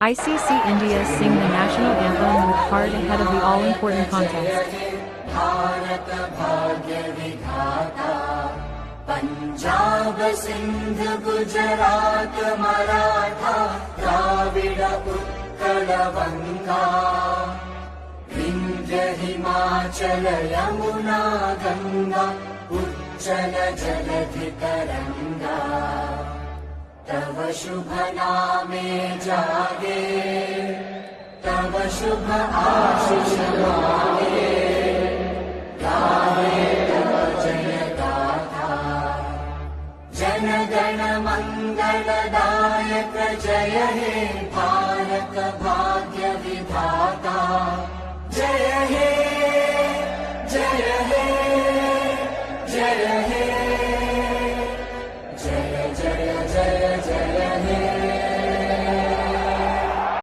ICC India sing the national anthem with heart ahead of the all-important contest. Bharat भाग्य विधाता पंजाब सिंध गुजरात मराठा द्राविड उत्कल गंगा विंध्य हिमाचल यमुना गंगा उज्जल जलधि तरंगा तव शुभ नामे जागे तव शुभ आशीष मांगे गावे तव जय गाथा जन गण मंगलदायक जय हे भारत